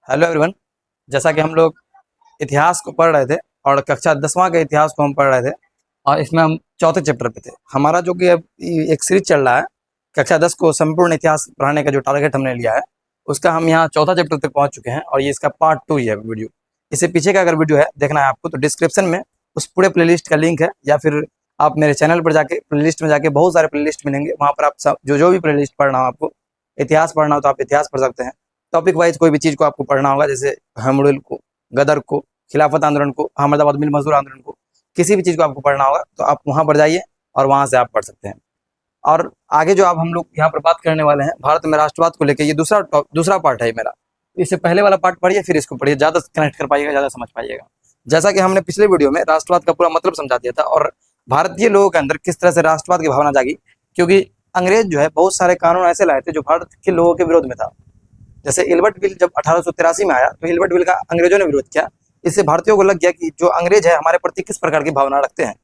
Hello everyone. जैसा कि हम लोग इतिहास को पढ़ रहे थे और कक्षा 10वां के इतिहास को हम पढ़ रहे थे और इसमें हम चौथे चैप्टर पे थे। हमारा जो कि अब एक सीरीज चल रहा है, कक्षा 10 को संपूर्ण इतिहास पढ़ाने का जो टारगेट हमने लिया है, उसका हम यहाँ चौथा चैप्टर तक पहुँच चुके हैं और ये इसका पार्ट 2 ही है वीडियो। इससे पीछे का अगर वीडियो है देखना है आपको तो डिस्क्रिप्शन में उस पूरे प्लेलिस्ट का लिंक है, या फिर आप मेरे चैनल पर जाके प्लेलिस्ट में जाके बहुत सारे प्लेलिस्ट मिलेंगे, वहाँ पर आप सब जो भी प्लेलिस्ट पढ़ना हो, आपको इतिहास पढ़ना हो तो आप इतिहास पढ़ सकते हैं। टॉपिक वाइज कोई भी चीज़ को आपको पढ़ना होगा, जैसे हमरुल को, गदर को, खिलाफत आंदोलन को, अहमदाबाद मिल मजदूर आंदोलन को, किसी भी चीज़ को आपको पढ़ना होगा तो आप वहाँ पर जाइए और वहाँ से आप पढ़ सकते हैं। और आगे जो अब हम लोग यहाँ पर बात करने वाले हैं भारत में राष्ट्रवाद को लेकर, ये दूसरा पार्ट है मेरा। इससे पहले वाला पार्ट पढ़िए, फिर इसको पढ़िए, ज़्यादा कनेक्ट कर पाइएगा, ज़्यादा समझ पाइएगा। जैसा कि हमने पिछले वीडियो में राष्ट्रवाद का पूरा मतलब समझा दिया था और भारतीय लोगों के अंदर किस तरह से राष्ट्रवाद की भावना जागी, क्योंकि अंग्रेज जो है बहुत सारे कानून ऐसे लाए थे जो भारत के लोगों के विरोध में था। जैसे इल्बर्ट बिल जब 1883 में आया तो इल्बर्ट बिल का अंग्रेजों ने विरोध किया। इससे भारतीयों को लग गया कि जो अंग्रेज है हमारे प्रति किस प्रकार की भावना रखते हैं।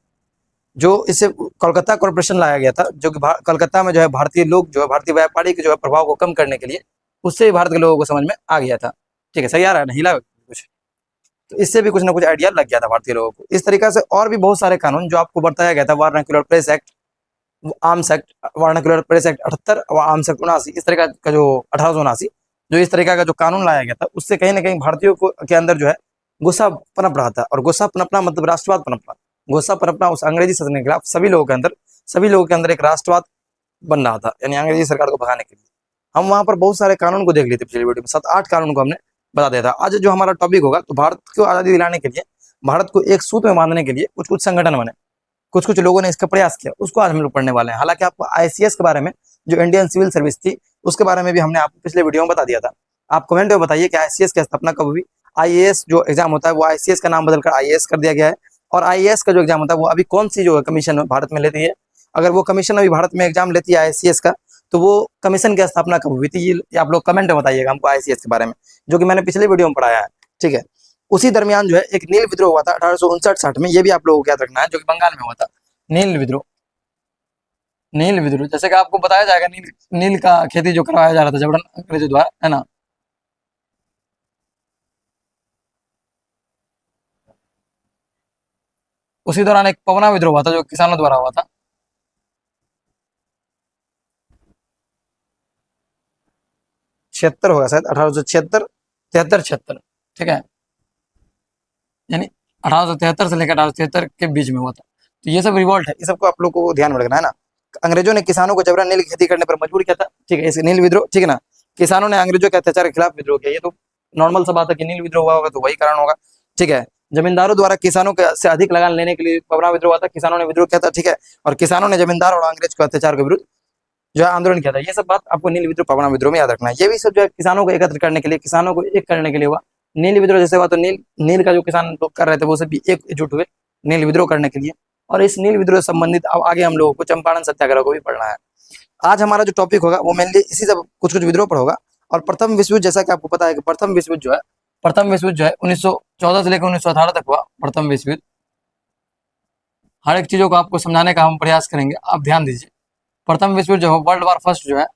जो इससे कोलकाता कॉर्पोरेशन लाया गया था, जो कि कलकत्ता में जो है भारतीय लोग जो है भारतीय व्यापारी के जो है प्रभाव को कम करने के लिए, उससे भी भारत के लोगों को समझ में आ गया था। ठीक है, सही आ रहा है, नहीं हिला कुछ? तो इससे भी कुछ ना कुछ आइडिया लग गया था भारतीय लोगों को। इस तरीका से और भी बहुत सारे कानून जो आपको बताया गया था, vernacular press act, arms act, vernacular press act 78 और आर्म्स एक्ट 79, इस तरह का जो 1879, जो इस तरीका का जो कानून लाया गया था, उससे कहीं ना कहीं भारतीयों को के अंदर जो है गुस्सा पनप रहा था। और गुस्सा पनपना मतलब राष्ट्रवाद पनपना, गुस्सा पनपना उस अंग्रेजी शासन के खिलाफ सभी लोगों के अंदर एक राष्ट्रवाद बन रहा था, यानी अंग्रेजी सरकार को भगाने के लिए। हम वहां पर बहुत सारे कानून को देख लिए थे पिछले वीडियो में, 7-8 कानून को हमने बता दिया था। आज जो हमारा टॉपिक होगा, तो भारत को आज़ादी दिलाने के लिए, भारत को एक सूत्र में बांधने के लिए कुछ कुछ संगठन बने, कुछ कुछ लोगों ने इसका प्रयास किया, उसको आज हम लोग पढ़ने वाले हैं। हालांकि आपको आईसीएस के बारे में, जो इंडियन सिविल सर्विस थी, उसके बारे में भी हमने आपको पिछले वीडियो में बता दिया था। आप कमेंट में बताइए कि आईसीएस की स्थापना कब हुई। आईएएस जो एग्जाम होता है वो आईसीएस का नाम बदलकर आईएएस कर दिया गया है, और आईएएस का जो एग्जाम होता है वो अभी कौन सी जो कमीशन भारत में लेती है, अगर वो कमीशन अभी भारत में एग्जाम लेती है आईसीएस का, तो वो कमीशन की स्थापना कब हुई थी, ये आप लोग कमेंट में बताइएगा हमको आईसीएस के बारे में, जो कि मैंने पिछले वीडियो में पढ़ाया है। ठीक है, उसी दरमियान जो है एक नील विद्रोह हुआ था 1859-60 में, ये भी आप लोगों को याद रखना है, जो कि बंगाल में हुआ था। नील विद्रोह, नील विद्रोह जैसे कि आपको बताया जाएगा, नील का खेती जो करवाया जा रहा था जबरन अंग्रेजों द्वारा, है ना। उसी दौरान एक पवना विद्रोह हुआ था जो किसानों द्वारा हुआ था। 76 होगा शायद, 1876, 73-76, ठीक है, यानी 1873 से लेकर 1873 के बीच में हुआ था। तो ये सब रिवॉल्ट है, ये सबको आप लोग को ध्यान में रखना है ना। अंग्रेजों ने किसानों को जबरन नील की खेती करने पर मजबूर किया था। ठीक है, इस नील विद्रोह, ठीक है ना, किसानों ने अंग्रेजों के अत्याचार के खिलाफ विद्रोह किया। ये तो नॉर्मल सा बात है कि नील विद्रोह हुआ होगा तो वही कारण होगा। ठीक है, जमींदारों द्वारा किसानों के से अधिक लगान लेने के लिए पवना विद्रोह हुआ था, किसानों ने विद्रोह किया था। ठीक है, और किसानों ने जमींदार और अंग्रेज के अत्याचार के विरुद्ध जो है आंदोलन किया था। ये सब बात आपको नील विद्रोह पवना विद्रोह में याद रखना है। ये भी सब जो है किसानों को एकत्र करने के लिए, किसानों को एक करने के लिए हुआ। नील विद्रोह जैसे हुआ तो नील का जो किसान लोग कर रहे थे वो सब भी एकजुट हुए नील विद्रोह करने के लिए। और इस नील विद्रोह से संबंधित अब आगे हम लोगों को चंपारण सत्याग्रह को भी पढ़ना है। आज हमारा जो टॉपिक होगा वो मेनली इसी सब कुछ कुछ विद्रोह पर होगा। और प्रथम विश्व युद्ध, जैसा कि आपको पता है कि प्रथम विश्व युद्ध जो है 1914 से लेकर 1918 तक हुआ प्रथम विश्व युद्ध। हर एक चीजों को आपको समझाने का हम प्रयास करेंगे, आप ध्यान दीजिए। प्रथम विश्व युद्ध जो है, वर्ल्ड वार फर्स्ट जो है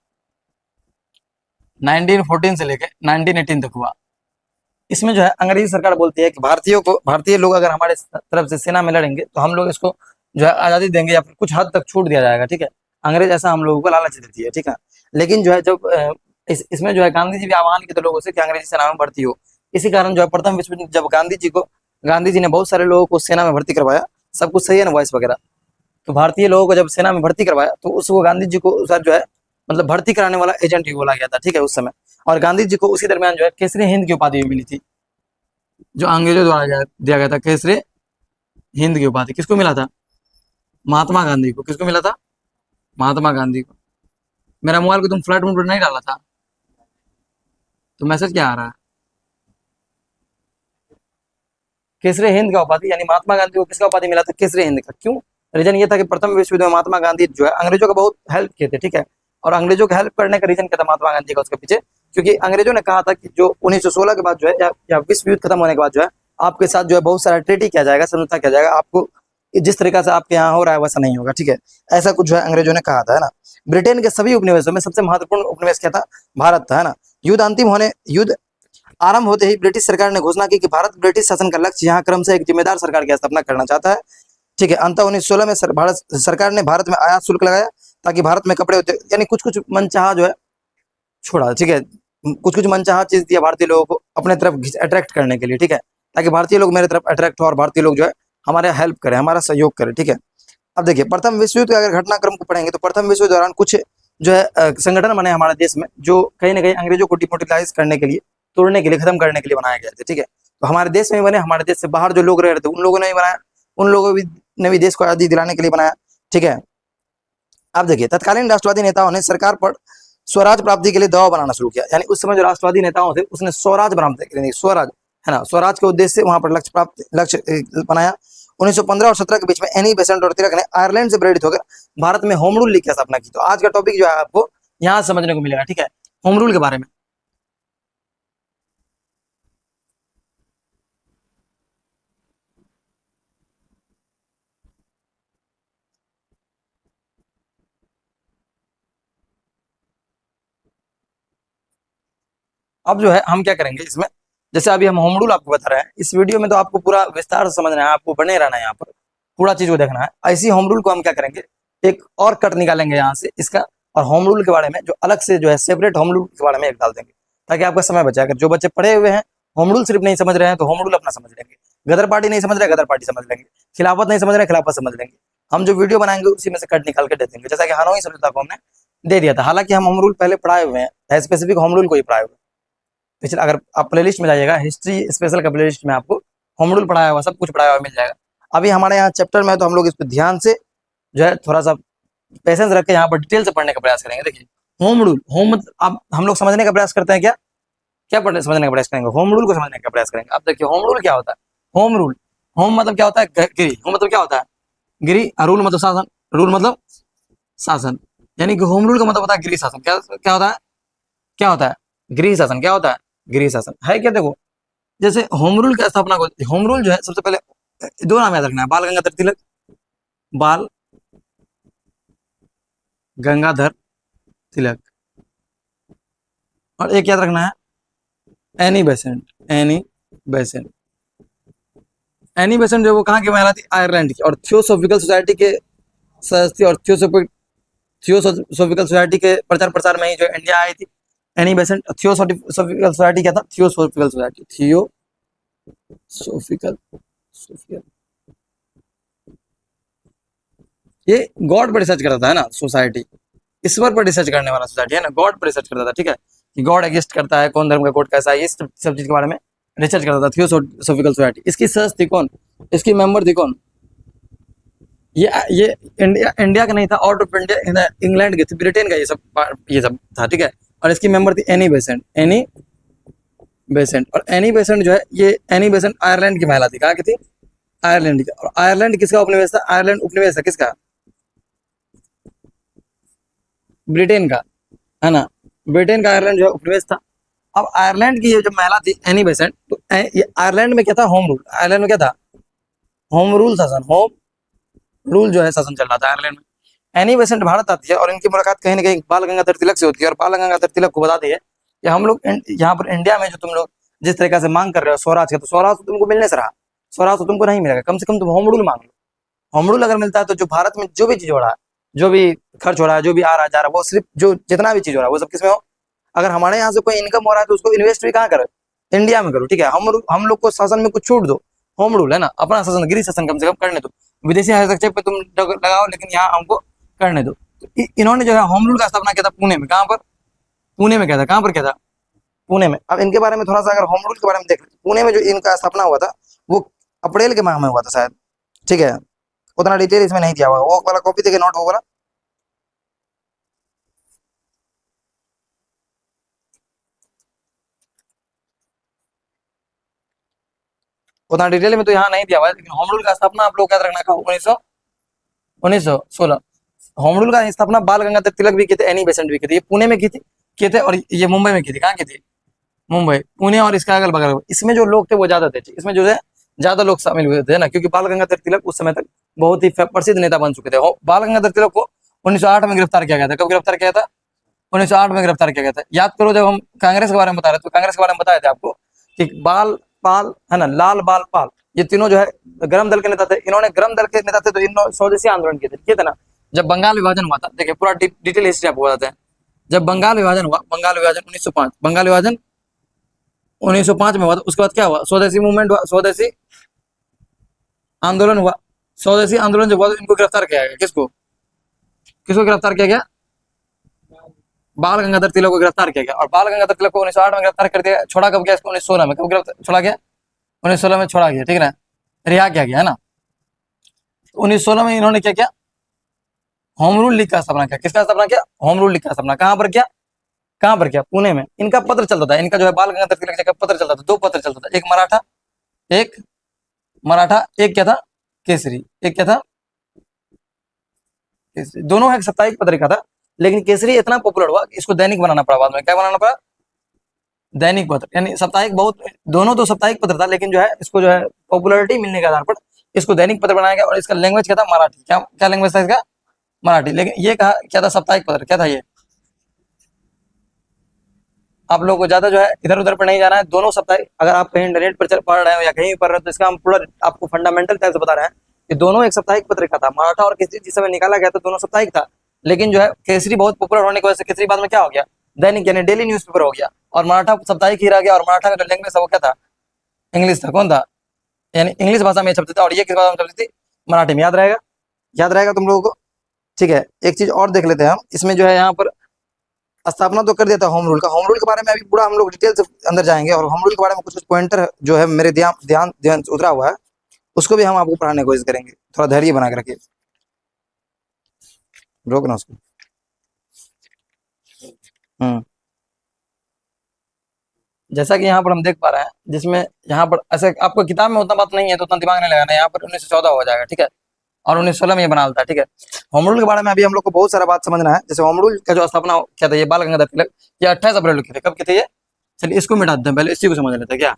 1914 से लेकर 1918 तक हुआ। इसमें जो है अंग्रेजी सरकार बोलती है कि भारतीय लोग अगर हमारे तरफ से सेना में लड़ेंगे तो हम लोग इसको जो है आज़ादी देंगे या फिर कुछ हद तक छूट दिया जाएगा। ठीक है, अंग्रेज ऐसा हम लोगों को लालच देती है। ठीक है, लेकिन जो है जब इसमें जो है गांधी जी भी आह्वान किए थे लोगों से कि अंग्रेजी सेना में भर्ती हो। इसी कारण जो है प्रथम विश्व युद्ध जब गांधी जी ने बहुत सारे लोगों को सेना में भर्ती करवाया। सब कुछ सही है ना, वॉइस वगैरह। तो भारतीय लोगों को जब सेना में भर्ती करवाया तो उसको गांधी जी को सर जो है मतलब भर्ती कराने वाला एजेंट ही बोला गया था। ठीक है, उस समय। और गांधी जी को उसी दरमियान जो है केसरी हिंद की उपाधि भी मिली थी, जो अंग्रेजों द्वारा दिया गया था। केसरी हिंद की उपाधि किसको मिला था? महात्मा गांधी को। किसको मिला था? महात्मा गांधी को। मेरा मोबाइल को तुम फ्लाइट मोड पर नहीं डाला था तो मैसेज क्या आ रहा है? केसरी हिंद का उपाधि, यानी महात्मा गांधी को किसका उपाधि मिला था? केसरी हिंद का। क्यों? रीजन ये था कि प्रथम विश्व युद्ध में महात्मा गांधी जो है अंग्रेजों का बहुत हेल्प किए थे। ठीक है, और अंग्रेजों को हेल्प करने का रीजन क्या था महात्मा गांधी का उसके पीछे? क्योंकि अंग्रेजों ने कहा था कि जो 1916 के बाद जो है या विश्व युद्ध खत्म होने के बाद जो है आपके साथ जो है बहुत सारा ट्रीटी किया जाएगा, समझौता किया जाएगा, आपको जिस तरीका से आपके यहाँ हो रहा है वैसा नहीं होगा। ठीक है, ऐसा कुछ जो है अंग्रेजों ने कहा था, है ना। ब्रिटेन के सभी उपनिवेशों में सबसे महत्वपूर्ण उपनिवेश क्या था? भारत था, है ना। युद्ध आरंभ होते ही ब्रिटिश सरकार ने घोषणा की कि भारत ब्रिटिश शासन का लक्ष्य यहाँ क्रमशः एक जिम्मेदार सरकार की स्थापना करना चाहता है। ठीक है, अंततः 1916 में भारत सरकार ने भारत में आयात शुल्क लगाया ताकि भारत में कपड़े होते, यानी कुछ कुछ मनचाहा जो है छोड़ा। ठीक है, कुछ कुछ मनचाहा चीज दिया भारतीय लोगों को अपने तरफ अट्रैक्ट करने के लिए। ठीक है, ताकि भारतीय लोग मेरे तरफ अट्रैक्ट हो और भारतीय लोग जो है हमारे हेल्प करें, हमारा सहयोग करें। ठीक है, अब देखिए प्रथम विश्व युद्ध के अगर घटनाक्रम को पढ़ेंगे तो प्रथम विश्व युद्ध दौरान कुछ जो है संगठन बने हमारे देश में, जो कहीं ना कहीं अंग्रेजों को डिमोटिलाइज करने के लिए, तोड़ने के लिए, खत्म करने के लिए बनाए गए थे। ठीक है, तो हमारे देश में ही बने, हमारे देश से बाहर जो लोग रह रहे थे उन लोगों ने भी बनाया, उन लोगों ने भी देश को आज़ादी दिलाने के लिए बनाया। ठीक है, अब देखिए तत्कालीन राष्ट्रवादी नेताओं ने सरकार पर स्वराज प्राप्ति के लिए दबाव बनाना शुरू किया। यानी उस समय जो राष्ट्रवादी नेताओं थे उसने स्वराज बनाने के लिए, स्वराज है ना, स्वराज के उद्देश्य से वहां पर लक्ष्य बनाया। 1915 और 17 के बीच में एनी बेसेंट और तिलक ने आयरलैंड से प्रेरित होकर भारत में होम रूल लीग की स्थापना की। तो आज का टॉपिक जो है आपको यहाँ समझने को मिलेगा। ठीक है, होम रूल के बारे में। अब जो है हम क्या करेंगे इसमें, जैसे अभी हम होम रूल आपको बता रहे हैं, इस वीडियो में तो आपको पूरा विस्तार से समझना है, आपको बने रहना है, यहाँ पर पूरा चीज को देखना है। ऐसी होम रूल को हम क्या करेंगे, एक और कट निकालेंगे यहाँ से इसका, और होम रूल के बारे में जो अलग से जो है सेपरेट होम रूल के बारे में एक डाल देंगे, ताकि आपका समय बचे। अगर जो बच्चे पढ़े हुए हैं होम रूल सिर्फ नहीं समझ रहे हैं तो होम रूल अपना समझ लेंगे, गदर पार्टी नहीं समझ रहे गदर पार्टी समझ लेंगे, खिलाफत नहीं समझ रहे खिलाफत समझ लेंगे। हम जो वीडियो बनाएंगे उसी में से कट निकाल के दे देंगे, जैसा कि हानोई समझौता को हमने दे दिया था। हालांकि हम होम रूल पहले पढ़ाए हुए हैं, स्पेसिफिक होम रूल को ही पढ़ाए हुए हैं। पिछले अगर आप प्लेलिस्ट में जाइएगा, हिस्ट्री स्पेशल का प्लेलिस्ट में आपको होम रूल पढ़ाया हुआ, सब कुछ पढ़ाया हुआ मिल जाएगा। अभी हमारे यहाँ चैप्टर में है तो हम लोग इस पर ध्यान से जो है थोड़ा सा पेशेंस रख के यहाँ पर डिटेल से पढ़ने का प्रयास करेंगे। देखिए होम रूल, होम मतलब अब हम लोग समझने का प्रयास करते हैं, क्या क्या पढ़ने समझने का प्रयास करेंगे, होम रूल को समझने का प्रयास करेंगे। अब देखिए होम रूल क्या होता है। होम रूल, होम मतलब क्या होता है, गिरी। होम मतलब क्या होता है, गिरी। रूल मतलब शासन, रूल मतलब शासन, यानी कि होम रूल का मतलब होता है गृह शासन। क्या क्या होता है, क्या होता है गृह शासन, क्या होता है गृह शासन है क्या। देखो जैसे होम रूल की स्थापना को, होम रूल जो है सबसे पहले दो नाम याद रखना है, बाल गंगाधर तिलक, बाल गंगाधर तिलक, और एक याद रखना है Annie Besant. Annie Besant, Annie Besant जो वो कहाँ की महिला थी, आयरलैंड की, और थियोसॉफिकल सोसाइटी के सदस्य, और थियोसॉफिकल सोसाइटी के प्रचार प्रसार में ही जो इंडिया आई थी। एनी बेसेंट, थियोसॉफिकल सोसाइटी क्या था, थियोसॉफिकल सोसाइटी, थियोसॉफिकल सोसाइटी, ये गॉड पर रिसर्च करता है ना सोसाइटी, ईश्वर पर रिसर्च करने वाला सोसाइटी है ना, गॉड पर रिसर्च करता था। ठीक है, कि गॉड एग्जिस्ट करता है, कौन धर्म का कोड कैसा है, ये सब चीज के बारे में रिसर्च करता था थियोसॉफिकल सोसाइटी। इसकी सदस्य थी कौन, इसकी मेंबर थी कौन, ये इंडिया का नहीं था, आउट ऑफ इंडिया इंग्लैंड की थी, ब्रिटेन का ये सब था। ठीक है, और इसकी मेंबर थी एनी बेसेंट। एनी बेसेंट, और एनी बेसेंट जो है, ये एनी बेसेंट आयरलैंड की महिला थी। कहाँ की थी, आयरलैंड की। और आयरलैंड किसका उपनिवेश था, आयरलैंड उपनिवेश है किसका, ब्रिटेन का, है ना, ब्रिटेन का आयरलैंड जो है उपनिवेश था। अब आयरलैंड की ये जो महिला थी एनी बेसेंट, तो ये आयरलैंड में क्या था, होम रूल। आयरलैंड में क्या था, होम रूल शासन, होम रूल जो है शासन चल रहा था आयरलैंड में। एनी बेसेंट भारत आती है और इनकी मुलाकात कहीं ना कहीं बाल गंगाधर तिलक से होती है, और बाल गंगाधर तिलक को बताती है कि हम लोग यहाँ पर इंडिया में जो तुम लोग जिस तरीके से मांग कर रहे हो स्वराज का, तो स्वराज तो तुमको मिलने से रहा, स्वराज तो तुमको नहीं मिलेगा, कम से कम तुम होम रूल मांग लो। होम रूल अगर मिलता है तो जो भारत में जो भी चीज हो रहा है, जो भी खर्च हो रहा है, जो भी आ रहा है जा रहा है, वो सिर्फ जो जितना भी चीज हो रहा है वो सब किसमें हो, अगर हमारे यहाँ से कोई इनकम हो रहा है तो उसको इन्वेस्ट भी कहाँ करो, इंडिया में करो। ठीक है, हम लोग को शासन में कुछ छूट दो, होम रूल है ना, अपना शासन, गृह शासन कम से कम करने दो। विदेशी हस्तक्षेप पे तुम लगाओ लेकिन यहाँ हमको करने दो। तो इन्होंने जो है होम रूल का स्थापना किया था पुणे में। कहाँ पर, पुणे में किया था। कहाँ पर किया था, पुणे में। अब इनके बारे में थोड़ा सा अगर होम रूल के बारे में देख, पुणे में जो इनका स्थापना हुआ था वो अप्रैल के माह में हुआ था शायद। ठीक है, उतना डिटेल इसमें नहीं दिया हुआ, वो वाला कॉपी देखे नोट, वो वाला उतना डिटेल में तो यहाँ नहीं दिया हुआ है, लेकिन होम रूल का स्थापना आप लोग याद रखना का 1916 होम रूल का स्थापना बाल गंगाधर तिलक भी की थे, एनी बेसेंट भी की थी। ये पुणे में की थी, किए थे, और ये मुंबई में की थी। कहाँ की थी, मुंबई, पुणे और इसका अगल बगल। इसमें जो लोग थे वो ज्यादा थे, इसमें जो है ज्यादा लोग शामिल हुए थे ना, क्योंकि बाल गंगाधर तिलक उस समय तक बहुत ही प्रसिद्ध नेता बन चुके थे। बाल गंगाधर तिलक को 1908 में गिरफ्तार किया गया था। कब गिरफ्तार किया था, 1908 में गिरफ्तार किया गया था। याद करो, जब हम कांग्रेस के बारे में बता रहे थे तो कांग्रेस के बारे में बताए थे आपको कि बाल पाल है ना, लाल बाल पाल, ये तीनों जो है गर्म दल के नेता थे। इन्होंने गर्म दल के नेता थे तो इन स्वदेशी आंदोलन किए थे ना। जब बंगाल विभाजन हुआ था, देखिए पूरा डिटेल हिस्ट्री आपको बताते हैं। जब बंगाल विभाजन हुआ, बंगाल विभाजन 1905, बंगाल विभाजन 1905 में हुआ था। उसके बाद क्या हुआ, स्वदेशी मूवमेंट हुआ, स्वदेशी आंदोलन हुआ। स्वदेशी आंदोलन जब हुआ तो इनको गिरफ्तार किया गया। किसको किसको गिरफ्तार किया गया? बाल गंगाधर तिलक को गिरफ्तार किया गया। और बाल गंगाधर तिलक को 1908 में गिरफ्तार कर दिया। छोड़ा कब गया इसको? 1916 में। कब गिरफ्तार छोड़ा गया? 1916 में छोड़ा गया, ठीक है ना, रिहा किया गया है ना। 1916 में इन्होंने क्या किया? होम रूल लीग का स्थापना किया। किसका स्थापना किया? होम रूल लीग का स्थापना। कहां पर किया? कहां पर किया? पुणे में। इनका पत्र चलता था, इनका जो है बाल गंगाधर तिलक का पत्र चलता था। दो पत्र चलता था, एक मराठा, एक मराठा, एक क्या था? केसरी। एक क्या था? केसरी। दोनों एक साप्ताहिक पत्रिका था, लेकिन केसरी इतना पॉपुलर हुआ कि इसको दैनिक बनाना पड़ा बाद में। क्या बनाना पड़ा? दैनिक पत्र, यानी साप्ताहिक बहुत, दोनों तो साप्ताहिक पत्र था, लेकिन जो है इसको जो है पॉपुलरिटी मिलने के आधार पर इसको दैनिक पत्र बनाया गया। और इसका लैंग्वेज क्या था? मराठी। क्या क्या लैंग्वेज था इसका? मराठी। लेकिन ये कहा क्या था? साप्ताहिक पत्र। क्या था ये? आप लोगों को ज्यादा जो है इधर उधर पर नहीं जाना है। दोनों साप्ताहिक, अगर आप कहीं इंटरनेट पर पढ़ रहे हो या कहीं पढ़ रहे हो तो इसका हम पूरा आपको फंडामेंटल टाइप से बता रहे हैं कि दोनों एक साप्ताहिक पत्रिका था। मराठा और केसरी जिस समय निकाला गया था दोनों साप्ताहिक था, लेकिन जो है केसरी बहुत पॉपुलर होने की वजह से केसरी बाद में क्या हो गया? दैनिक यानी डेली न्यूज़पेपर हो गया। और मराठा साप्ताहिक ही रह गया। और मराठा का जो लैंग्वेज था वो क्या था? इंग्लिश था। कौन था? यानी इंग्लिश भाषा में छपते थे। और ये किस भाषा में छपती थी? मराठी में। याद रहेगा? याद रहेगा तुम लोगों को? ठीक है, एक चीज और देख लेते हैं हम इसमें जो है, यहाँ पर स्थापना तो कर दिया था होम रूल का। होम रूल के बारे में अभी पूरा हम लोग डिटेल से अंदर जाएंगे, और होम रूल के बारे में कुछ कुछ पॉइंटर जो है मेरे ध्यान ध्यान ध्यान उतरा हुआ है, उसको भी हम आपको पढ़ाने की कोशिश करेंगे। थोड़ा धैर्य बना के रखिए, रोकना उसको। हम्म जैसा कि यहाँ पर हम देख पा रहे हैं, जिसमें यहाँ पर ऐसे आपको किताब में उतना बात नहीं है तो उतना दिमाग नहीं लगाना। यहाँ पर 1914 हो जाएगा, ठीक है, और 1916 में ये बना देता है, ठीक है। होम रूल के बारे में अभी हम लोग को बहुत सारा बात समझना है। जैसे होम रूल का जो स्थापना क्या था, ये बाल गंगाधर तिलक, ये 28 अप्रैल को किए थे। कब किए थे ये? चलिए इसको मिटा देते हैं, पहले इसी को समझ लेते हैं। क्या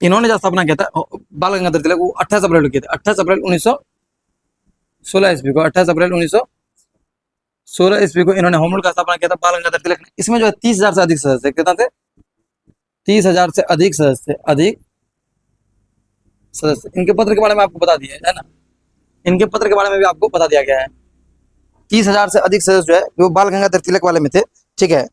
इन्होंने जो स्थापना किया था बाल गंगाधर तिलक, वो 28 अप्रैल को किए थे। 28 अप्रैल 1916 ईस्वी को, 28 अप्रैल 1916 ईस्वी को इन्होंने होम रूल का स्थापना किया था बाल गंगाधर तिलक ने। इसमें जो है 30,000 से अधिक सदस्य कितना थे? 30,000 से अधिक सदस्य, अधिक सदस्य। इनके पत्र के बारे में आपको बता दिया है ना, इनके पत्र के बारे में भी आपको बता दिया गया है। 30,000 से अधिक सदस्य जो है वो बाल गंगाधर तिलक वाले में थे, ठीक है।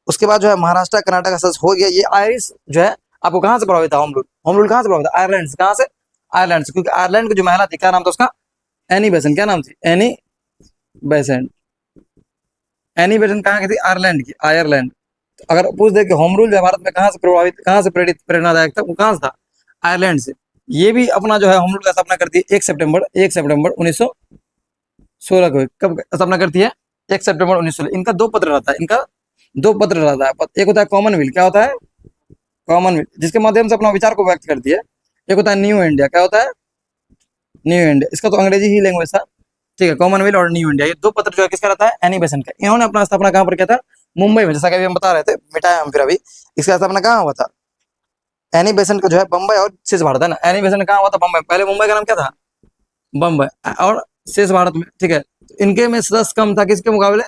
उसके बाद जो है महाराष्ट्र कर्नाटक का सदस्य हो गया। ये आयरिश जो है आपको कहाँ से प्रभावित था? होम रूल, होम रूल कहाँ से प्रभावित था? आयरलैंड से। कहाँ से? आयरलैंड से, क्योंकि आयरलैंड की जो महिला थी, क्या नाम था उसका? Annie Besant. क्या नाम थी? Annie Besant. एनी बेसेंट कहाँ की थी? आयरलैंड की, आयरलैंड। तो अगर पूछ दे कि होम रूल जो भारत में कहाँ से प्रभावित, कहाँ से प्रेरित, प्रेरणादायक था, वो कहाँ से था? आयरलैंड से। ये भी अपना जो है होम रूल का स्थापना करती है 1 सितंबर 1916 को। कब स्थापना करती है? 1 सितंबर 1916। इनका दो पत्र रहता है, इनका दो पत्र रहता है। एक होता है कॉमनवेल्थ। क्या होता है? कॉमनवेल्थ, जिसके माध्यम से अपना विचार को व्यक्त करती है। एक होता है न्यू इंडिया। क्या होता है? New India. इसका तो अंग्रेजी ही लैंग्वेज था, ठीक है। कॉमनवेल्थ और न्यू इंडिया, ये दो पत्र जो है किसका रहता है? एनी बेसेंट का। इन्होंने अपना स्थापना कहाँ पर किया था? मुंबई में। जैसा कि अभी हम बता रहे थे, मिटाया हम फिर अभी। इसका स्थापना कहाँ हुआ था? एनी बेसेंट का जो है बम्बई और शेष भारत है ना। एनी बेसेंट कहाँ हुआ था? बम्बई। पहले मुंबई का नाम क्या था? बम्बई। और शेष भारत में, ठीक है। तो इनके में सदस्य कम था किसके मुकाबले?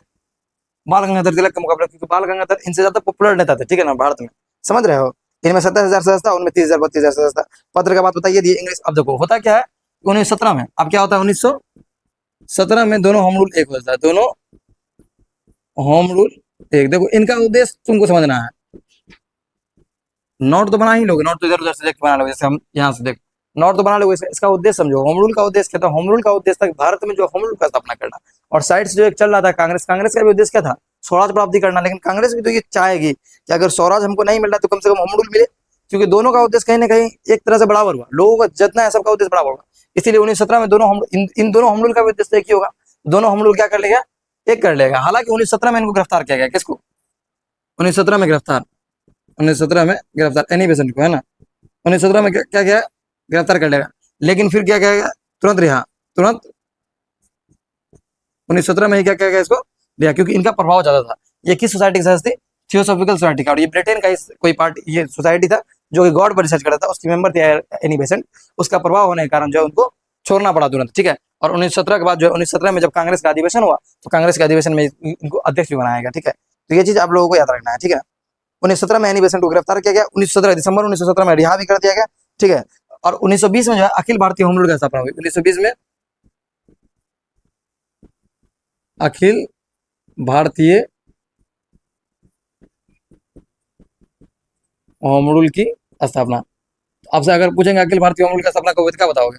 बाल गंगाधर तिलक के मुकाबले, क्योंकि बाल गंगाधर इनसे ज्यादा पॉपुलर नेता थे, ठीक है ना, भारत में। समझ रहे हो? इनमें 27,000 सदस्य था, उनमें 30,000 32,000 सदस्य था। पत्र का बात बताइए दी इंग्लिश। अब देखो होता क्या है, 1917 में, अब क्या होता है 1917 में दोनों होम रूल एक हो जाता है, दोनों होम रूल एक। देखो इनका उद्देश्य तुमको समझना है। नोट तो बना ही लोगे, नोट तो इधर उधर से देख के बना लोगे। जैसे हम यहाँ से देख नोट तो बना लोगे। इसका उद्देश्य समझो। होम रूल का उद्देश्य क्या था? होम रूल का उद्देश्य था कि भारत में जो होम रूल का स्थापना करना। और साइड से जो एक चल रहा था कांग्रेस, कांग्रेस का भी उद्देश्य क्या था? स्वराज प्राप्ति करना। लेकिन कांग्रेस भी तो ये चाहेगी कि अगर स्वराज हमको नहीं मिल रहा तो कम से कम होम रूल मिले, क्योंकि दोनों का उद्देश्य कहीं ना कहीं एक तरह से बराबर हुआ। लोगों का जितना है सबका उद्देश्य बराबर हुआ। इसीलिए 1917 में दोनों इन दोनों होम रूल का भी उद्देश्य एक ही होगा। दोनों होम रूल क्या कर लेगा? एक कर लेगा। हालांकि 1917 में इनको गिरफ्तार किया गया। किसको? 1917 में गिरफ्तार, 1917 में गिरफ्तार एनी बेसेंट को, है ना। 1917 में क्या किया? गिरफ्तार कर लेगा। लेकिन फिर क्या किया गया? तुरंत रिहा, तुरंत 1917 में ही क्या किया गया? इसको रिहा, क्योंकि इनका प्रभाव ज्यादा था। ये किस सोसाइटी की सदस्य थी? थियोसॉफिकल सोसाइटी का। और ये ब्रिटेन का कोई पार्टी, ये सोसाइटी था जो कि गॉड पर रिसर्च करता था। उसकी मेंबर थे एनी बेसेंट। उसका प्रभाव होने के कारण जो है उनको छोड़ना पड़ा तुरंत, ठीक है। और 1917 के बाद जो है 1917 में जब कांग्रेस का अधिवेशन हुआ तो कांग्रेस के अधिवेशन में इनको अध्यक्ष भी बनाया गया, ठीक है। तो ये चीज आप लोगों को याद रखना है, ठीक है। 1917 में एनी बेसेंट को गिरफ्तार किया गया, 1917 दिसंबर 1917 में रिहा भी कर दिया गया, ठीक है। और 1920 में जो है अखिल भारतीय होम रूल की स्थापना हुई। 1920 में अखिल भारतीय होम रूल की स्थापना। आपसे अगर पूछेंगे अखिल भारतीय होम रूल की स्थापना कब हुई, क्या बताओगे?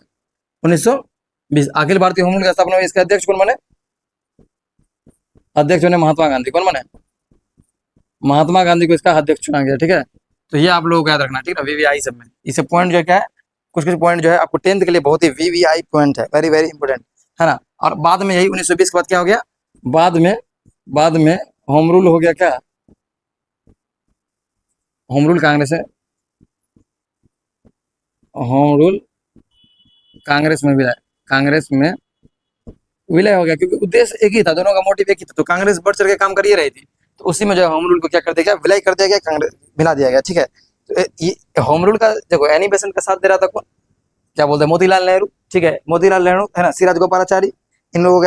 1920 अखिल भारतीय होम रूल की स्थापना हुई। इसके अध्यक्ष कौन बने? अध्यक्ष बने महात्मा गांधी। कौन बने? महात्मा गांधी को इसका अध्यक्ष चुना गया, ठीक है। तो ये आप लोगों को याद रखना, ठीक है ना, वीवीआई सब में। इसे पॉइंट जो है क्या है, कुछ कुछ पॉइंट जो है आपको 10th के लिए बहुत ही वीवीआई पॉइंट है, वेरी वेरी इंपॉर्टेंट, है ना। और बाद में यही 1920 के बाद क्या हो गया, बाद में होम रूल हो गया। क्या होम रूल? कांग्रेस है, होम रूल कांग्रेस में विलय, कांग्रेस में विलय हो गया, क्योंकि उद्देश्य एक ही था, दोनों का मोटिव एक ही था। तो कांग्रेस बढ़ चढ़ के काम कर ही रही थी, तो उसी में जो है होम रूल को क्या कर दिया गया, विलय कर दिया गया, कांग्रेस मिला दिया गया, ठीक है। तो ये होम रूल का देखो, एनी बेसेंट का साथ दे रहा था कौन, क्या बोलते हैं, मोतीलाल नेहरू, ठीक है। मोतीलाल नेहरू, है ना, सी राजगोपालाचारी, इन लोगों को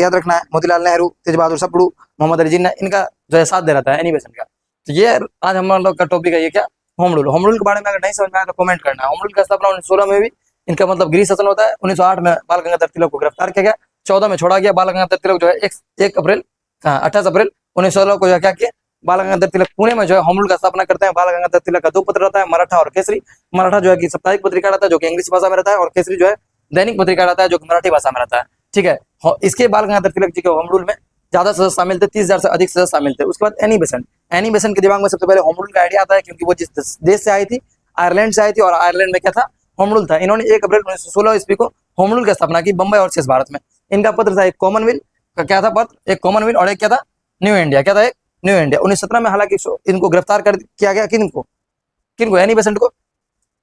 याद रखना है। मोतीलाल नेहरू, तेज बहादुर सप्रू, मोहम्मद अली जिन्ना, इनका जो है साथ दे रहा था एनी बेसेंट का। तो ये आज हम लोग का टॉपिक है, ये क्या, होम रूल। होम रूल के बारे में अगर नहीं समझ में आया तो कमेंट करना है। होम रूल का स्थापना 1916 में भी, इनका मतलब गृह शासन होता है। 1908 में बाल गंगाधर तिलक को गिरफ्तार किया गया, 14 में छोड़ा गया। बाल गंगाधर तिलक जो है 1 अप्रैल 28 अप्रैल 1916 को जो है क्या किया, बाल गंगाधर तिलक पुणे में जो है होम रूल का स्थापना करते हैं। बाल गंगाधर तिलक का 2 पत्र रहता है, मराठा और केसरी। मराठा जो है कि साप्ताहिक पत्रिका रहता है, जो कि इंग्लिश भाषा में रहता है, और केसरी जो है दैनिक पत्रिका रहता है, जो कि मराठी भाषा में रहता है, ठीक है। इसके बाल गंगाधर तिलक जी के होम रूल में ज्यादा सदस्य शामिल थे, 30,000 से अधिक सदस्य शामिल थे। उसके बाद एनी बेसेंट, एनी बेसेंट के दिमाग में सबसे पहले होम रूल का आइडिया आता है, क्योंकि वो जिस देश से आई थी, आयरलैंड से आई थी, और आयरलैंड में क्या था, होम रूल था। इन्होंने 1 अप्रैल 1916 ईस्वी को होम रूल की स्थापना की, बंबई और शेष भारत में। इनका पत्र था एक कॉमनवेल्थ का, क्या था पत्र, एक कॉमनवेल्थ, और एक क्या था, न्यू इंडिया। क्या था, एक न्यू इंडिया। 1917 में हालांकि इनको गिरफ्तार कर किया गया, किनको किनको, एनी बेसेंट को,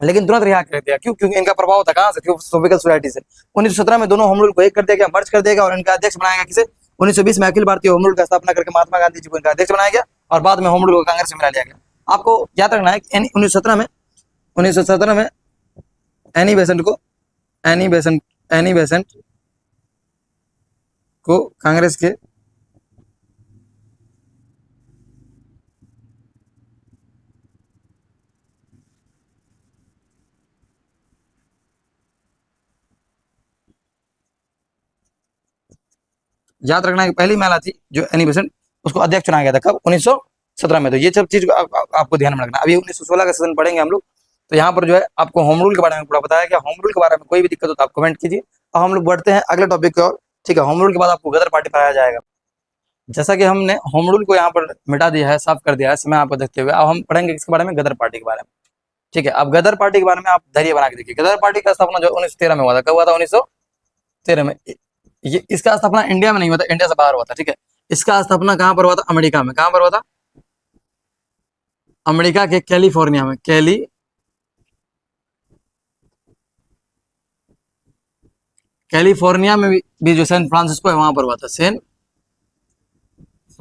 लेकिन तुरंत रिहा कर दिया। क्यों? क्योंकि इनका प्रभाव था कहां से, थियोसॉफिकल सोसाइटी से। 1917 में दोनों होम रूल को एक कर दिया गया, मर्ज कर दिया गया, और इनका अध्यक्ष बनाया गया किसे, 1920 में अखिल भारतीय होम रूल का स्थापना करके महात्मा गांधी जी को इनका अध्यक्ष बनाया गया, और बाद में होम रूल को कांग्रेस में मिला लिया गया। आपको याद रखना है कि 1917 में एनी बेसेंट को कांग्रेस के याद रखना है कि पहली महिला थी जो एनी बेसेंट, उसको अध्यक्ष चुना गया था। कब? 1917 में। तो ये सब चीज को आपको ध्यान में रखना। अभी 1916 का सेशन पढ़ेंगे हम लोग, तो यहाँ पर जो है आपको होम रूल के बारे में पूरा बताया गया। होम रूल के बारे में कोई भी दिक्कत हो तो आप कमेंट कीजिए, और हम लोग बढ़ते हैं अगले टॉपिक की ओर, ठीक है। होम रूल के बाद आपको गदर पार्टी पढ़ाया जाएगा। जैसा कि हमने होम रूल को यहाँ पर मिटा दिया है, साफ कर दिया है समय आपको देखते हुए, अब हम पढ़ेंगे किसके बारे में, गदर पार्टी के बारे में, ठीक है। अब गदर पार्टी के बारे में आप धैर्य बना के देखिए। गदर पार्टी का स्थापना जो 1913 में हुआ था, कब हुआ था, 1913 में। ये इसका स्थापना इंडिया में नहीं हुआ था, इंडिया से बाहर हुआ था, ठीक है। इसका स्थापना कहां पर हुआ था, अमेरिका में। कहां पर हुआ था, अमेरिका के कैलिफोर्निया में। कैलिफोर्निया में भी जो सैन फ्रांसिस्को है, वहां पर हुआ था, सैन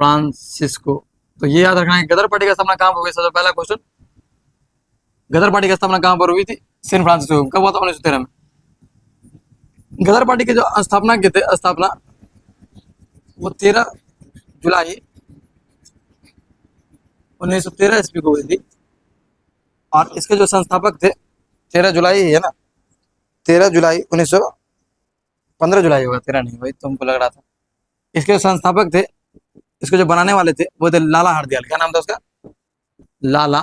फ्रांसिस्को। तो ये याद रखना है। गदर पार्टी का स्थापना कहां पर हुई, सबसे पहला क्वेश्चन, गदर पार्टी की स्थापना कहां पर हुई थी, सैन फ्रांसिस्को। कब हुआ था, 1913 में। गदर पार्टी के जो स्थापना के थे, वो 13 जुलाई 1913 ईस्वी को हुई थी, और इसके जो संस्थापक थे, 13 जुलाई है ना, 13 जुलाई 15 जुलाई होगा, 13 नहीं भाई, तुमको लग रहा था। इसके जो संस्थापक थे, इसको जो बनाने वाले थे, वो थे लाला हरदयाल। क्या नाम था उसका, लाला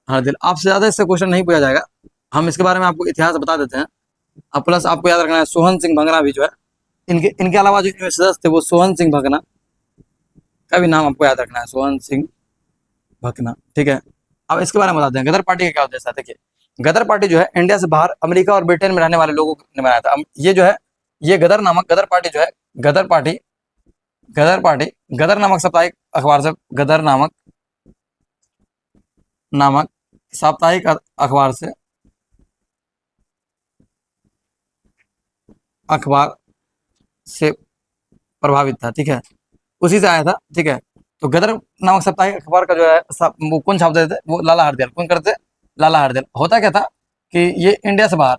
हरदयाल। आपसे ज्यादा इससे क्वेश्चन नहीं पूछा जाएगा, हम इसके बारे में आपको इतिहास बता देते हैं। और प्लस आपको याद रखना है, सोहन सिंह भगना भी जो है, इनके अलावा जो सदस्य थे, वो सोहन सिंह भगना का भी नाम आपको याद रखना है, सोहन सिंह भगना, ठीक है। अब इसके बारे में बताते हैं, गदर पार्टी का क्या उद्देश्य है। देखिए, गदर पार्टी जो है इंडिया से बाहर अमेरिका और ब्रिटेन में रहने वाले लोगों ने बनाया था। ये जो है, ये गदर पार्टी जो है, गदर नामक साप्ताहिक अखबार से, गदर नामक साप्ताहिक अखबार से प्रभावित था, ठीक है, उसी से आया था, ठीक है। तो गदर नामक साप्ताहिक अखबार का जो है वो कौन छापते थे, वो लाला हरदयाल। कौन करते, लाला हरदयाल। होता क्या था कि ये इंडिया से बाहर,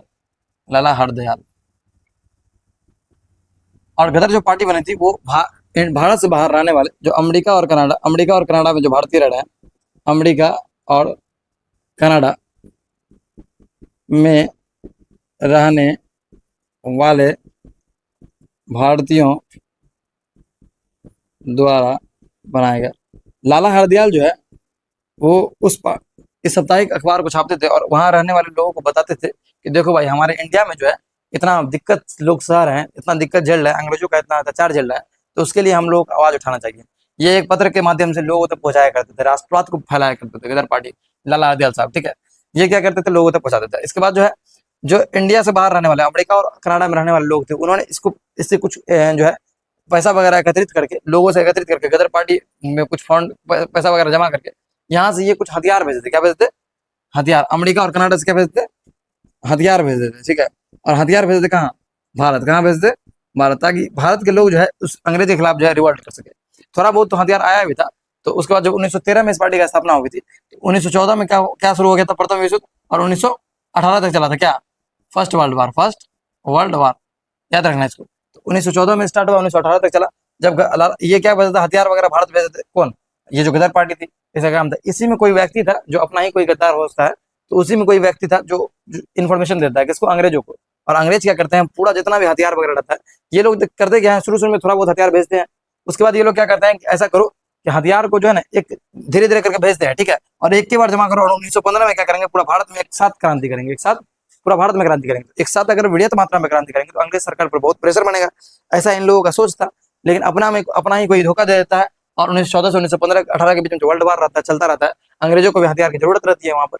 लाला हरदयाल, और गदर जो पार्टी बनी थी वो भारत से बाहर रहने वाले जो अमेरिका और कनाडा में जो भारतीय रह रहे हैं, अमेरिका और कनाडा में रहने वाले भारतीयों द्वारा बनाया गया। लाला हरदयाल जो है वो इस साप्ताहिक अखबार को छापते थे और वहाँ रहने वाले लोगों को बताते थे कि देखो भाई, हमारे इंडिया में जो है इतना दिक्कत लोग सह रहे हैं, इतना दिक्कत झेल रहे हैं, अंग्रेजों का इतना अत्याचार झेल रहा है, तो उसके लिए हम लोग को आवाज उठाना चाहिए। ये एक पत्र के माध्यम से लोगों तक पहुंचाया करते थे, राष्ट्रवाद को फैलाया करते थे गदर पार्टी, लाला हरदयाल साहब, ठीक है। ये क्या करते थे, लोगों तक पहुंचाते थे। इसके बाद जो है, जो इंडिया से बाहर रहने वाले, अमेरिका और कनाडा में रहने वाले लोग थे, उन्होंने इससे कुछ जो है पैसा वगैरह एकत्रित करके, लोगों से एकत्रित करके, गदर पार्टी में कुछ फंड पैसा वगैरह जमा करके यहाँ से ये कुछ हथियार भेजते। क्या भेजते? हथियार। अमेरिका और कनाडा से क्या भेजते? हथियार भेज देते, ठीक है। और हथियार भेजते कहाँ? भारत। कहाँ भेजते? भारत, ताकि भारत के लोग जो है उस अंग्रेज के खिलाफ जो है रिवॉल्ट कर सके। थोड़ा बहुत तो हथियार आया भी था। तो उसके बाद जब 1913 में इस पार्टी का स्थापना हुई थी, तो 1914 में क्या क्या शुरू हो गया था? प्रथम विश्व युद्ध। और 1918 तक चला था क्या? First world war. First world war, याद रखना इसको। तो 1914 में स्टार्ट हुआ, 1918 तक चला। जब ये क्या भेजता था? हथियार वगैरह भारत भेजते थे। कौन? ये जो गदर पार्टी थी, इसका काम था। इसी में कोई व्यक्ति था जो अपना ही कोई गद्दार होता है, तो उसी में कोई व्यक्ति था जो इन्फॉर्मेशन देता है किसको? अंग्रेजों को। और अंग्रेज क्या करते हैं? पूरा जितना भी हथियार वगैरह रहता है, ये लोग करते क्या है, शुरू में थोड़ा बहुत हथियार भेजते हैं। उसके बाद ये लोग क्या करते हैं कि ऐसा करो कि हथियार को जो है ना एक धीरे धीरे करके भेजते हैं, ठीक है। और एक के बार जमा करो। और 1915 में क्या करेंगे? पूरा भारत में एक साथ क्रांति करेंगे, एक साथ पूरा भारत में क्रांति करेंगे। एक साथ अगर वृहत मात्रा में क्रांति करेंगे तो अंग्रेज सरकार पर बहुत प्रेशर बनेगा, ऐसा इन लोगों का सोच था। लेकिन अपना ही कोई धोखा दे देता है। और 1914 से 1915-18 के बीच में जो वर्ल्ड वार रहता है, चलता रहता है, अंग्रेजों को भी हथियार की जरूरत रहती है वहां पर।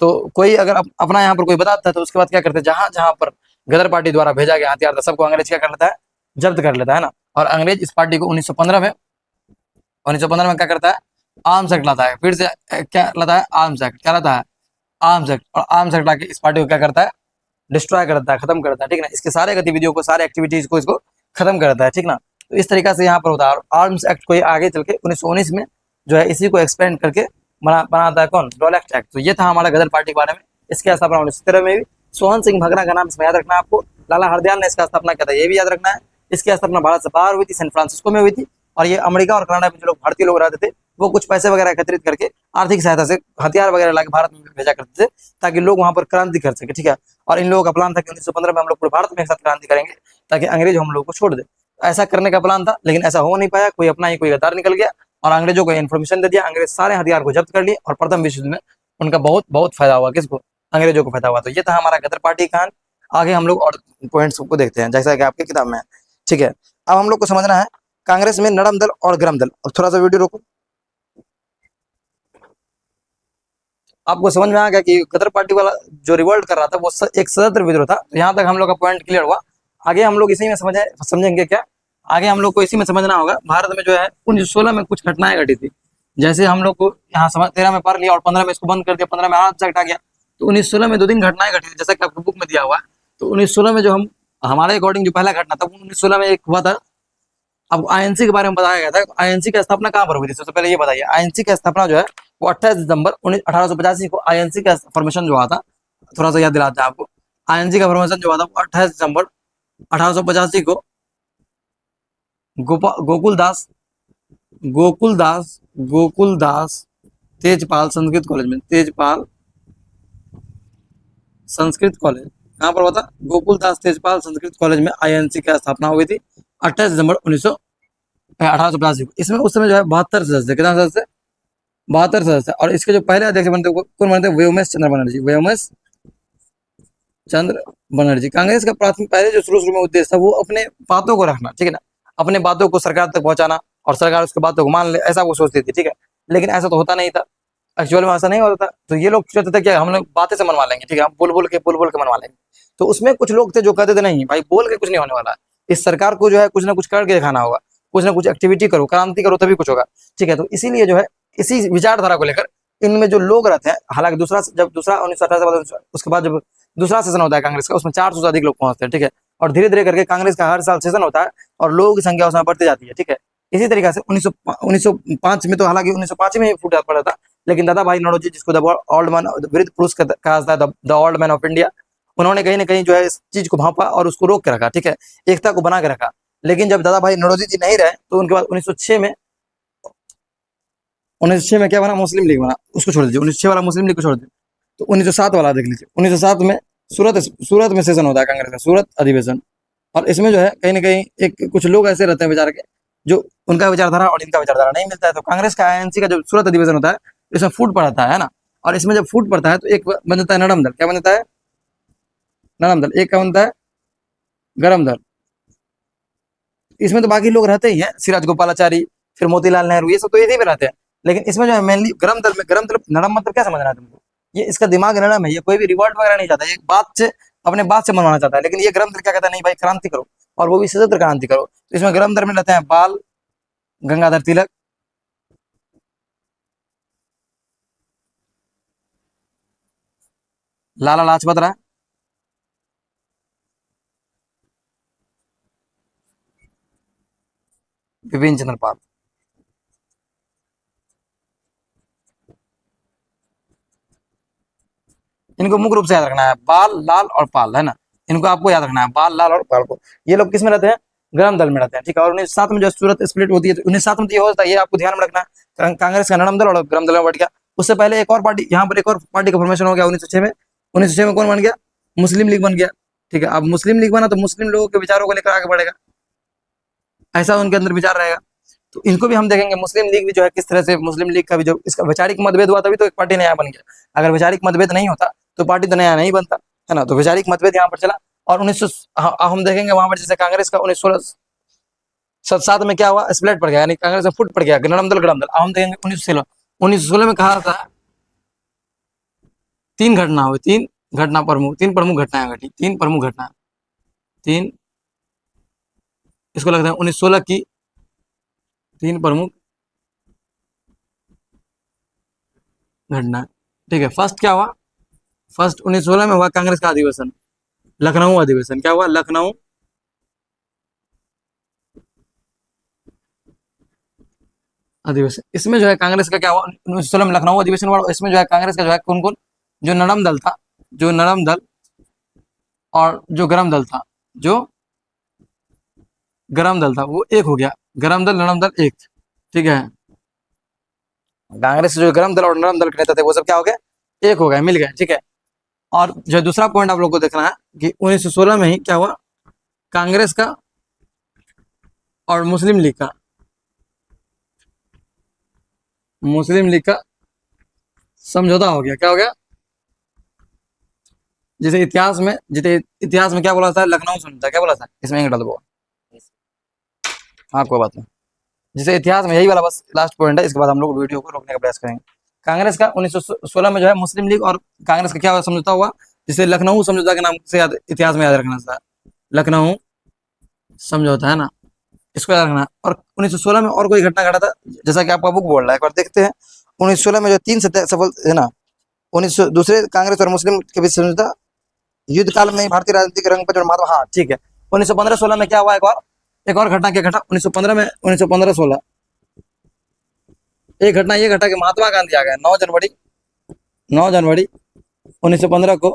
तो कोई अगर अपना यहाँ पर कोई बताता है, तो उसके बाद क्या करते हैं, जहां जहां पर गदर पार्टी द्वारा भेजा गया हथियार था, सबको अंग्रेज क्या कर लेता है? जब्त कर लेता है ना। और अंग्रेज इस पार्टी को 1915 में क्या करता है? आर्म्स एक्ट लाता है। फिर से क्या लाता है? Arms act. क्या लाता है? Arms act. और आर्म्स एक्ट लाके इस पार्टी को क्या करता है? डिस्ट्रॉय करता है, खत्म करता है, ठीक ना। इसके सारे गतिविधियों को, सारे एक्टिविटीज को इसको खत्म करता है, ठीक ना। तो इस तरीका से यहाँ पर होता है। और आर्म्स एक्ट को आगे चल के 1919 में जो है इसी को एक्सपेंड करके बनाता है कौन? रॉलेक्ट एक्ट। तो ये था हमारा गदर पार्टी के बारे में। इसकी स्थापना 1913 में हुई। सोहन सिंह भगना का नाम इसमें याद रखना है आपको। लाला हरदयाल ने इसका स्थापना किया था, ये भी याद रखना है। इसकी स्थापना भारत से बाहर हुई थी, सैन फ्रांसिस्को में हुई थी। और ये अमेरिका और कनाडा में जो लोग भारतीय लोग रहते थे, वो कुछ पैसे वगैरह एकत्रित करके आर्थिक सहायता से हथियार वगैरह लाके भारत में भेजा करते थे, ताकि लोग वहां पर क्रांति कर सके, ठीक है। और इन लोगों का प्लान था कि 1915 में हम लोग पूरे भारत में एक साथ क्रांति करेंगे, ताकि अंग्रेज हम लोग को छोड़ दे। ऐसा करने का प्लान था, लेकिन ऐसा हो नहीं पाया। कोई अपना ही कोई गद्दार निकल गया और अंग्रेजों को इन्फॉर्मेशन दे दिया। अंग्रेज सारे हथियार को जब्त कर लिए और प्रथम विश्व युद्ध में उनका बहुत बहुत फायदा हुआ। किसको? अंग्रेजों को फायदा हुआ। तो ये था हमारा गदर पार्टी कहानी। आगे हम लोग और पॉइंट्स को देखते हैं, जैसा कि आपकी किताब में है, ठीक है। अब हम लोग को समझना है कांग्रेस में नरम दल और गरम दल। अब थोड़ा सा वीडियो रोको। आपको समझ में आ गया कि गदर पार्टी वाला जो रिवोल्ट कर रहा था वो एक सशस्त्र विद्रोह था। यहाँ तक हम लोग का पॉइंट क्लियर हुआ। आगे हम लोग इसी में समझेंगे क्या? आगे हम लोग को इसी में समझना होगा। भारत में जो है 1916 में कुछ घटनाएं घटी थी। जैसे हम लोग को यहाँ 13 में पढ़ लिया और 15 में इसको बंद कर दिया, 15 में आर्म्स एक्ट आ गया। तो 1916 में 2 दिन घटनाएं घटी थी, जैसा कि आपको बुक में दिया हुआ है। तो 1916 में जो हमारे अकॉर्डिंग जो पहला घटना था, 1916 में एक हुआ था। अब आईएनसी के बारे में बताया गया था। आईएनसी की स्थापना कहाँ पर हुई थी? सबसे पहले ये बताइए। आईएनसी की स्थापना जो है वो 28 दिसंबर 1885 को आईएनसी का फॉर्मेशन जो हुआ था, थोड़ा सा याद दिलाते हैं आपको। आईएनसी का फॉर्मेशन जो हुआ था वो 28 दिसंबर 1885 को गोकुलदास गोकुलदास तेजपाल संस्कृत कॉलेज में, तेजपाल संस्कृत कॉलेज कहाँ पर हुआ था? गोकुलदास तेजपाल संस्कृत कॉलेज में आईएनसी की स्थापना हुई थी 28 दिसंबर 1885 को। इसमें उस समय जो है 72 सदस्य, कितना सदस्य? 72 सदस्य। और इसके जो पहले अध्यक्ष बनते कौन बनते? व्योमेश चंद्र बनर्जी। व्योमेश चंद्र बनर्जी। कांग्रेस का प्राथमिक पहले जो शुरू में उद्देश्य था वो अपने बातों को रखना, ठीक है ना, अपने बातों को सरकार तक पहुंचाना और सरकार उसके बातों को मान ले, ऐसा वो सोचती थी, ठीक है। लेकिन ऐसा तो होता नहीं था, एक्चुअल में ऐसा नहीं होता था। तो ये लोग सोचते थे कि हम लोग बातें से मनवा लेंगे, ठीक है, हम बोल बोल के मनवा लेंगे। तो उसमें कुछ लोग थे जो कहते थे नहीं भाई, बोल के कुछ नहीं होने वाला, इस सरकार को जो है कुछ ना कुछ करके दिखाना होगा, कुछ ना कुछ एक्टिविटी करो, क्रांति करो, तभी कुछ होगा, ठीक है। तो इसीलिए जो है इसी विचारधारा को लेकर इनमें जो लोग रहते हैं, हालांकि दूसरा 1918 से बाद उसके बाद जब दूसरा सेशन होता है कांग्रेस का, उसमें 400 से अधिक लोग पहुंचते हैं, ठीक है। और धीरे धीरे करके कांग्रेस का हर साल सेशन होता है और लोगों की संख्या उसमें बढ़ती जाती है, ठीक है। इसी तरीके से 1905 में, तो हालांकि 1905 में फूटा पड़ा था, लेकिन दादा भाई नौरोजी, जिसको द ओल्ड मैन वृद्ध पुरुष कहा जाता है, the old man of India, उन्होंने कहीं ना कहीं जो है इस चीज को भांपा और उसको रोक के रखा, ठीक है, एकता को बना के रखा। लेकिन जब दादा भाई नौरोजी जी नहीं रहे तो उनके बाद 1906 में 1906 में क्या बना, मुस्लिम लीग बना, उसको छोड़ दीजिए, 1906 वाला मुस्लिम लीग को छोड़ दीजिए। तो 1907 वाला देख लीजिए, 1907 में सूरत सूरत में सेशन होता है कांग्रेस का, सूरत अधिवेशन। और इसमें जो है कहीं ना कहीं एक कुछ लोग ऐसे रहते हैं बेचारे के, जो उनका विचारधारा और इनका विचारधारा नहीं मिलता है। तो कांग्रेस का आईएनसी का जो सूरत अधिवेशन होता है, इसमें फूट पड़ता है ना। और इसमें जब फूट पड़ता है तो एक बन जाता है नरम दल। क्या बन जाता है? नरम दल। एक क्या बनता है? गरम दल। इसमें तो बाकी लोग रहते ही हैं, सिराज गोपालाचारी, फिर मोतीलाल नेहरू, ये सब तो इसी में रहते हैं। लेकिन इसमें जो है मेनली गरम दल में, गरम दल नरम मतलब क्या समझना है तुमको? ये इसका दिमाग नरम है, ये कोई भी रिवॉर्ड वगैरह नहीं चाहता, ये बात से अपने बात से मनवाना चाहता है। लेकिन ये गरम दल क्या कहता है, नहीं भाई क्रांति करो, और वो भी सशस्त्र क्रांति करो। तो इसमें गरम दल में रहते हैं बाल गंगाधर तिलक, लाला लाजपत राय, विपिन चंद्र पाल। इनको मुख्य रूप से याद रखना है, बाल, लाल और पाल, है ना। इनको आपको याद रखना है, बाल, लाल और पाल को। ये लोग किस में रहते हैं? गरम दल में रहते हैं, ठीक है। और 1907 में जो सूरत स्प्लिट होती है, तो 1907 में तो ये होता है, ये आपको ध्यान में रखना है। कांग्रेस का नरम दल और गरम दल में बढ़ गया। उससे पहले एक और पार्टी, यहाँ पर एक और पार्टी का फॉर्मेशन हो गया 1906 में। 1906 में कौन बन गया? मुस्लिम लीग बन गया, ठीक है। अब मुस्लिम लीग बना तो मुस्लिम लोगों के विचारों को लेकर आगे बढ़ेगा, ऐसा उनके अंदर विचार रहेगा। तो इनको भी हम देखेंगे, मुस्लिम लीग भी जो है किस तरह से, मुस्लिम लीग का भी जो इसका वैचारिक मतभेद हुआ तभी तो एक पार्टी नया बन गया। अगर वैचारिक मतभेद नहीं होता तो पार्टी तो नया नहीं बनता, है ना। तो वैचारिक मतभेद यहाँ पर चला। और 1900 हम देखेंगे वहां पर जैसे कांग्रेस का 1907 में क्या हुआ, स्प्लिट पड़ गया, यानी कांग्रेस में फुट पड़ गया, नरम दल गरम दल। अब हम देखेंगे 1916 में कहा था तीन घटना हुई, तीन प्रमुख घटनाएं घटी, तीन प्रमुख घटना, तीन, इसको लगता है 1916 की तीन प्रमुख घटना, ठीक है। फर्स्ट क्या हुआ? फर्स्ट 1916 में हुआ कांग्रेस का अधिवेशन, लखनऊ अधिवेशन। क्या हुआ? लखनऊ अधिवेशन। इसमें जो है कांग्रेस का क्या हुआ, 1916 में लखनऊ अधिवेशन हुआ। इसमें जो है कांग्रेस का जो है कौन कौन, जो नरम दल था, जो नरम दल और जो गरम दल था, जो गरम दल था वो एक हो गया, गरम दल नरम दल एक, ठीक है। कांग्रेस जो गरम दल और नरम दल के नेता थे वो सब क्या हो गए, एक हो गए, मिल गए, ठीक है। और जो दूसरा पॉइंट आप लोग को देखना है कि 1916 में ही क्या हुआ, कांग्रेस का और मुस्लिम लीग का समझौता हो गया। क्या हो गया? जैसे इतिहास में क्या बोला था, लखनऊ समझौता, क्या बोला था, इसमें इंक डाल दो। हाँ कोई बात नहीं, जैसे इतिहास में यही वाला बस लास्ट पॉइंट है, इसके बाद हम लोग वीडियो को रोकने का प्रयास करेंगे। कांग्रेस का 1916 में जो है मुस्लिम लीग और कांग्रेस का क्या समझौता हुआ, जिसे लखनऊ समझौता के नाम से इतिहास में याद रखना था, लखनऊ समझौता, है ना, इसको याद रखना। और 1916 में और कोई घटना घटा था, जैसा कि आपका बुक बोल रहा है, एक बार देखते हैं। 1916 में जो तीन सफल, है ना, 1900 दूसरे कांग्रेस और मुस्लिम के बीच समझौता, युद्ध काल में भारतीय राजनीतिक रंग पर जो महात्मा, हाँ ठीक है। 1915-16 में क्या हुआ, एक और घटना क्या घटा 1915 में, 1915-16 एक घटना ये घटा कि महात्मा गांधी आ गए 9 जनवरी 1915 को,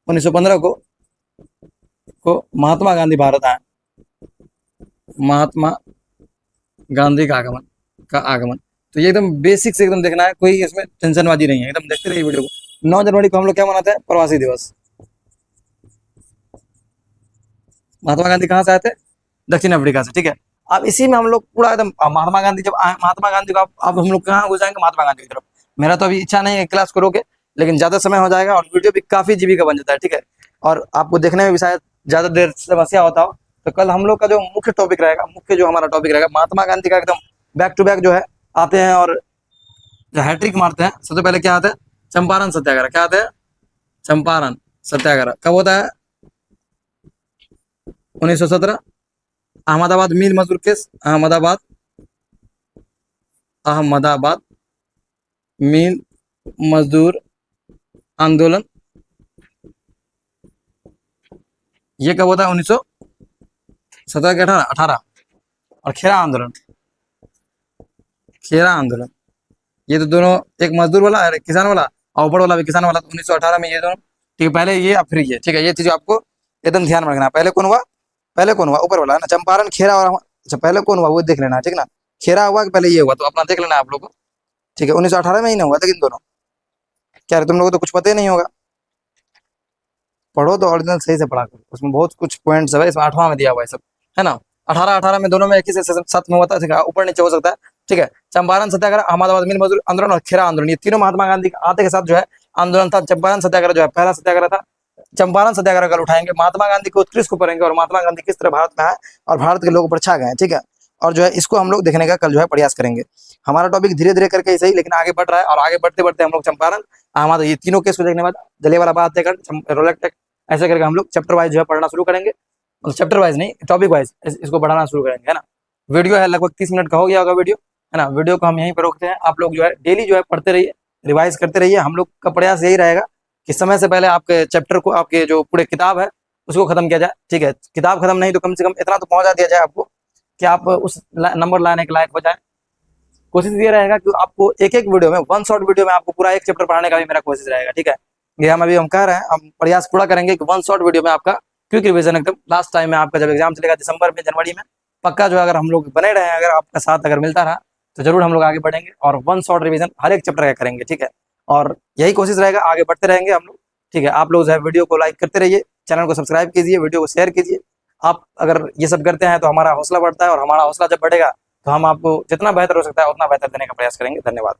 1915 को महात्मा गांधी भारत आए, महात्मा गांधी का आगमन। तो ये एकदम बेसिक से एकदम देखना है, कोई इसमें टेंशनबाजी नहीं है, एकदम देखते रहिए वीडियो को। 9 जनवरी को हम लोग क्या मनाते हैं, प्रवासी दिवस। महात्मा गांधी कहाँ से आए थे, दक्षिण अफ्रीका से, ठीक है। अब इसी में हम लोग पूरा एकदम महात्मा गांधी जब आए, महात्मा गांधी को अब हम लोग कहाँ घुस जाएंगे, महात्मा गांधी की तरफ। मेरा तो अभी इच्छा नहीं है क्लास को रोके, लेकिन ज्यादा समय हो जाएगा और वीडियो भी काफी जीबी का बन जाता है, ठीक है। और आपको देखने में भी शायद ज्यादा देर समस्या होता हो। तो कल हम लोग का जो मुख्य टॉपिक रहेगा, मुख्य जो हमारा टॉपिक रहेगा, महात्मा गांधी का एकदम बैक टू बैक जो है आते हैं और जो हैट्रिक मारते हैं। सबसे पहले क्या आता है, चंपारण सत्याग्रह। क्या आता है, चंपारण सत्याग्रह कब होता है, 1917। अहमदाबाद मिल मजदूर केस, अहमदाबाद मिल मजदूर आंदोलन, ये कब होता है, 1917 के 18। और खेरा आंदोलन, ये तो दोनों, एक मजदूर वाला है किसान वाला, और ऊपर वाला भी किसान वाला, 1918 में ये दोनों, ठीक है। पहले ये फिर ये, ठीक है। ये चीज आपको एकदम ध्यान में रखना। पहले कौन हुआ, ऊपर वाला है ना, चंपारण, खेरा और अच्छा पहले कौन हुआ वो देख लेना, ठीक ना। खेरा हुआ कि पहले ये हुआ, तो अपना देख लेना आप लोग को। ठीक है, 1918 में ही ना हुआ था, लेकिन दोनों क्या रे, तुम लोगों को तो कुछ पता ही नहीं होगा। पढ़ो तो ओरिजिनल सही से पढ़ा करो, उसमें बहुत कुछ पॉइंट्स है, इसमें 8वां में दिया हुआ है सब, है ना। 1818 में दोनों में एक ही से साथ में हुआ था, ठीक है, ऊपर नीचे हो सकता है। ठीक है, चंपारण सत्याग्रह, अहमदाबाद मिल मजदूर आंदोलन और खेरा आंदोलन, ये तीनों महात्मा गांधी के आते के साथ जो है आंदोलन था। चंपारण सत्याग्रह जो है पहला सत्याग्रह था। चंपारण सत्याग्रह कल उठाएंगे, महात्मा गांधी के उत्कृष्ट को पढ़ेंगे और महात्मा गांधी किस तरह भारत में आए और भारत के लोगों पर छा गए, ठीक है। और जो है इसको हम लोग देखने का कल जो है प्रयास करेंगे। हमारा टॉपिक धीरे धीरे करके सही लेकिन आगे बढ़ रहा है, और आगे बढ़ते बढ़ते हम लोग चंपारण, हमारा ये तीनों केस को देखने के बाद जलियांवाला बाग हत्याकांड, रोलेट टेक, ऐसे करके हम लोग चैप्टर वाइज जो है पढ़ना शुरू करेंगे। चैप्टर वाइज नहीं, टॉपिक वाइज इसको बढ़ाना शुरू करेंगे, है ना। वीडियो है लगभग 30 मिनट का हो गया होगा वीडियो, है ना। वीडियो को हम यहीं पर रोकते हैं। आप लोग जो है डेली जो है पढ़ते रहिए, रिवाइज करते रहिए। हम लोग का प्रयास यही रहेगा कि समय से पहले आपके चैप्टर को, आपके जो पूरे किताब है उसको खत्म किया जाए, ठीक है। किताब खत्म नहीं तो कम से कम इतना तो पहुंचा दिया जाए आपको कि आप उस नंबर लाने के लायक हो जाए। कोशिश ये रहेगा कि आपको एक एक वीडियो में, वन शॉट वीडियो में आपको पूरा एक चैप्टर पढ़ाने का भी मेरा कोशिश रहेगा, ठीक है। ये हम कह रहे हैं, हम प्रयास पूरा करेंगे कि वन शॉट वीडियो में आपका क्विक रिवीजन एकदम लास्ट टाइम में, आपका जब एग्जाम चलेगा दिसंबर में, जनवरी में, पक्का जो है अगर हम लोग बने रहे, अगर आपका साथ अगर मिलता रहा तो जरूर हम लोग आगे बढ़ेंगे और वन शॉट रिवीजन हर एक चैप्टर का करेंगे, ठीक है। और यही कोशिश रहेगा, आगे बढ़ते रहेंगे हम लोग, ठीक है। आप लोग जो है वीडियो को लाइक करते रहिए, चैनल को सब्सक्राइब कीजिए, वीडियो को शेयर कीजिए। आप अगर ये सब करते हैं तो हमारा हौसला बढ़ता है, और हमारा हौसला जब बढ़ेगा तो हम आपको जितना बेहतर हो सकता है उतना बेहतर देने का प्रयास करेंगे। धन्यवाद।